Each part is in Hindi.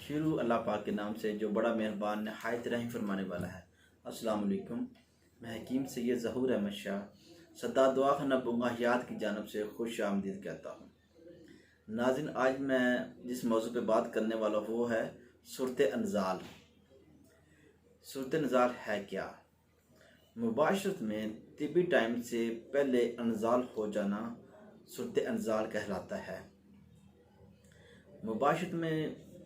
शुरू अल्लाह पाक के नाम से जो बड़ा मेहरबान नहायत रहम फरमाने वाला है। अस्सलाम वालेकुम। मैं हकीम सैयद ज़हूर अहमद शाह सदा दुआ खाना हयात की जानब से खुश आमदीद कहता हूँ। नाज़रीन, आज मैं जिस मौजू पे बात करने वाला हूँ वो है सूरत अनज़ाल। सूरत अनज़ाल है क्या? मुबाशरत में तिबी टाइम से पहले अनज़ाल हो जाना सूरत अनज़ाल कहलाता है। मुबाशरत में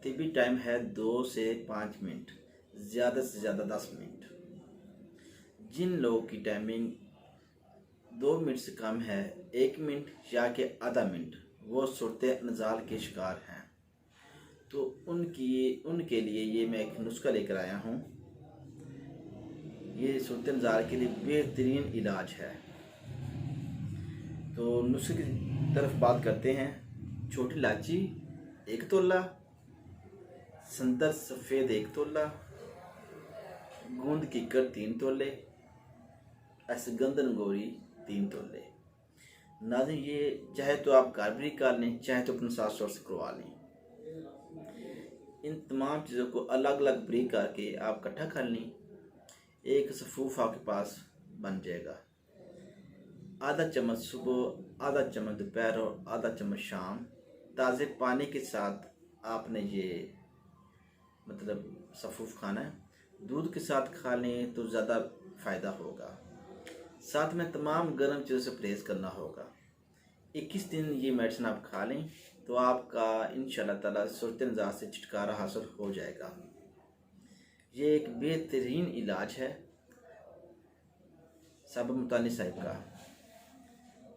तिबी टाइम है 2 से 5 मिनट, ज़्यादा से ज़्यादा 10 मिनट। जिन लोगों की टाइमिंग 2 मिनट से कम है, 1 मिनट या के आधा मिनट, वो सूरत अनज़ाल के शिकार हैं। तो उनके लिए ये मैं एक नुस्खा लेकर आया हूँ। ये सूरत अनज़ाल के लिए बेहतरीन इलाज है। तो नुस्खे की तरफ बात करते हैं। छोटी इलायची 1 तोला, संतर सफ़ेद 1 तोला, गूंद कीकर 3 तोले, असगंधन गोरी 3 तोले। नाज़रीन, ये चाहे तो आप घर भी कर लें, चाहे तो अपने साथ सोर्स करवा लें। इन तमाम चीज़ों को अलग अलग ब्रेक करके आप इकट्ठा कर लें। एक सफ़ूफ आपके पास बन जाएगा। आधा चम्मच सुबह, आधा चम्मच दोपहर और आधा चम्मच शाम ताज़े पानी के साथ आपने ये सफ़ूफ खाना है। दूध के साथ खा लें तो ज़्यादा फ़ायदा होगा। साथ में तमाम गर्म चीज़ों से परहेज़ करना होगा। 21 दिन ये मेडिसिन आप खा लें तो आपका इंशाअल्लाह ताला सूरत अनज़ाल से छुटकारा हासिल हो जाएगा। ये एक बेहतरीन इलाज है साहब मुतानी साहिब का।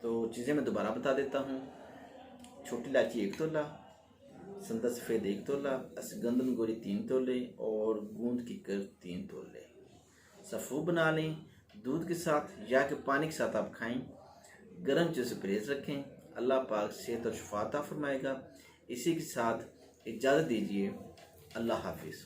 तो चीज़ें मैं दोबारा बता देता हूँ। छोटी इलायची 1 तोला, संतर सफ़ेद 1 तोला, असगंधन गोरी 3 तोले और गूंद कीकर 3 तोले। सफ़ूफ बना लें। दूध के साथ या कि पानी के साथ आप खाएं। गर्म चीज़ से परहेज़ रखें। अल्लाह पाक सेहत और शफा अता फरमाएगा। इसी के साथ इजाज़त दीजिए। अल्लाह हाफिज़।